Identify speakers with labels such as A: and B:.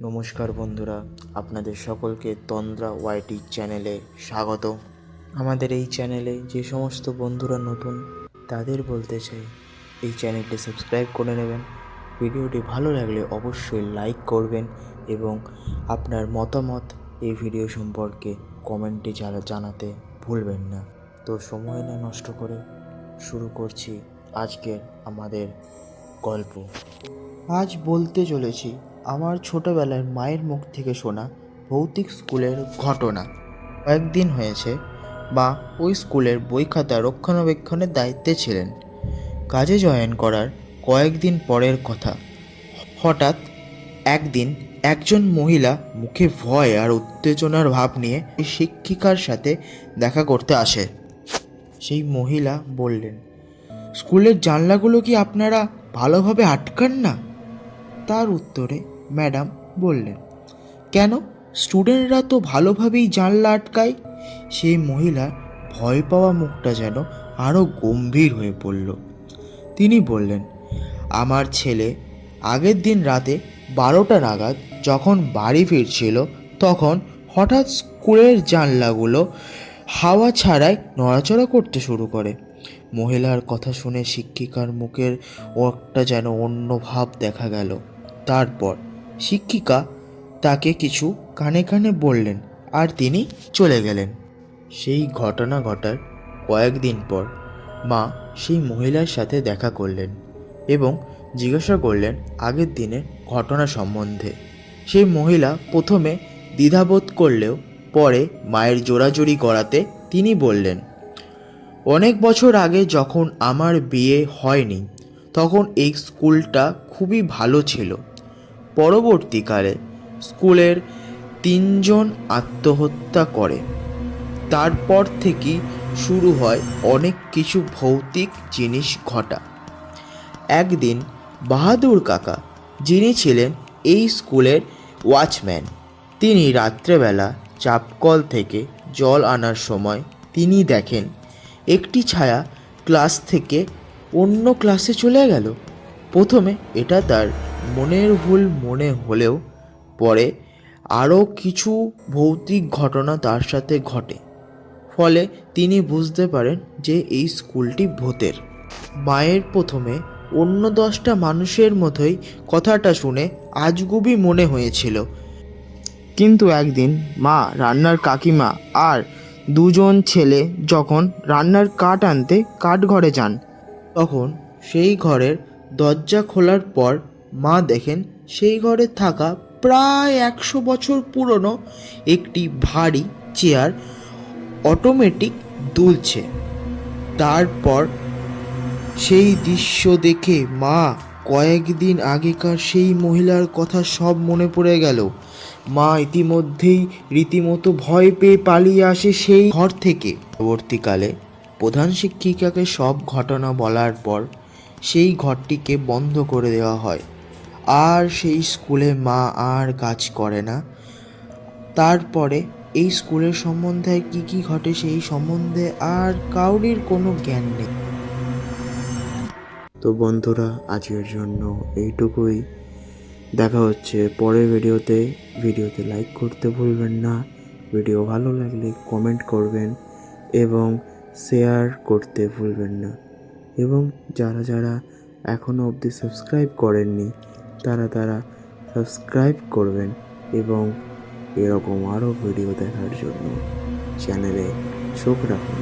A: নমস্কার বন্ধুরা, আপনাদের সকলকে তন্দ্রা ওয়াইটি চ্যানেলে স্বাগত। আমাদের এই চ্যানেলে যে সমস্ত বন্ধুরা নতুন তাদের বলতে চাই, এই চ্যানেলটি সাবস্ক্রাইব করে নেবেন। ভিডিওটি ভালো লাগলে অবশ্যই লাইক করবেন এবং আপনার মতামত এই ভিডিও সম্পর্কে কমেন্টে জানাতে ভুলবেন না। তো সময় না নষ্ট করে শুরু করছি আজকের আমাদের গল্প। আজ বলতে চলেছি আমার ছোটবেলার মায়ের মুখ থেকে শোনা ভৌতিক স্কুলের ঘটনা। কয়েকদিন হয়েছে মা ওই স্কুলের বই খাতা রক্ষণাবেক্ষণের দায়িত্বে ছিলেন। কাজে জয়েন করার কয়েকদিন পরের কথা, হঠাৎ একদিন একজন মহিলা মুখে ভয় আর উত্তেজনার ভাব নিয়ে শিক্ষিকার সাথে দেখা করতে আসে। সেই মহিলা বললেন, স্কুলের জানলাগুলো কি আপনারা ভালোভাবে আটকান না? তার উত্তরে ম্যাডাম বললেন, কেন, স্টুডেন্টরা তো ভালোভাবেই জানলা আটকায়। সেই মহিলা ভয় পাওয়া মুখটা যেন আরও গম্ভীর হয়ে পড়ল। তিনি বললেন, আমার ছেলে আগের দিন রাতে 12টা নাগাদ যখন বাড়ি ফিরছিল তখন হঠাৎ স্কুলের জানলাগুলো হাওয়া ছাড়াই নড়াচড়া করতে শুরু করে। মহিলার কথা শুনে শিক্ষিকার মুখের একটা যেন অন্য ভাব দেখা গেল। তারপর শিক্ষিকা তাকে কিছু কানে কানে বললেন আর তিনি চলে গেলেন। সেই ঘটনা ঘটার কয়েকদিন পর মা সেই মহিলার সাথে দেখা করলেন এবং জিজ্ঞাসা করলেন আগের দিনের ঘটনা সম্বন্ধে। সেই মহিলা প্রথমে দ্বিধাবোধ করলেও পরে মায়ের জোরাজুরি করাতে তিনি বললেন, অনেক বছর আগে যখন আমার বিয়ে হয়নি তখন এই স্কুলটা খুবই ভালো ছিল। পরবর্তীকালে স্কুলের 3জন আত্মহত্যা করে। তারপর থেকেই শুরু হয় অনেক কিছু ভৌতিক জিনিস ঘটা। একদিন বাহাদুর কাকা, যিনি ছিলেন এই স্কুলের ওয়াচম্যান, তিনি রাত্রেবেলা চাপকল থেকে জল আনার সময় তিনি দেখেন একটি ছায়া ক্লাস থেকে অন্য ক্লাসে চলে গেল। প্রথমে এটা তার মনের ভুল মনে হলেও পরে আরও কিছু ভৌতিক ঘটনা তার সাথে ঘটে। ফলে তিনি বুঝতে পারেন যে এই স্কুলটি ভূতের। মায়ের প্রথমে অন্য 10টা মানুষের মতোই কথাটা শুনে আজগুবি মনে হয়েছিল, কিন্তু একদিন মা, রান্নার কাকিমা আর 2জন ছেলে যখন রান্নার কাঠ আনতে কাঠঘরে যান, তখন সেই ঘরের দরজা খোলার পর মা দেখেন সেই ঘরে থাকা প্রায় 100 বছর পুরনো একটি ভারী চেয়ার অটোমেটিক দুলছে। তারপর সেই দৃশ্য দেখে মা কয়েকদিন আগেকার সেই মহিলার কথা সব মনে পড়ে গেল। মা ইতিমধ্যেই রীতিমতো ভয় পেয়ে পালিয়ে আসে সেই ঘর থেকে। পরবর্তীকালে প্রধান শিক্ষিকাকে সব ঘটনা বলার পর সেই ঘরটিকে বন্ধ করে দেওয়া হয়, আর সেই স্কুলে মা আর কাজ করে না। তারপরে এই স্কুলের সম্বন্ধে কি কি ঘটে সেই সম্বন্ধে আর কাউরির কোনো জ্ঞান নেই। তো বন্ধুরা, আজকের জন্য এইটুকুই। দেখা হচ্ছে পরের ভিডিওতে লাইক করতে ভুলবেন না। ভিডিও ভালো লাগলে কমেন্ট করবেন এবং শেয়ার করতে ভুলবেন না। এবং যারা যারা এখনও অবধি সাবস্ক্রাইব করেননি তারা সাবস্ক্রাইব করবেন এবং এরকম আরও ভিডিও দেখার জন্য চ্যানেলে চোখ রাখুন।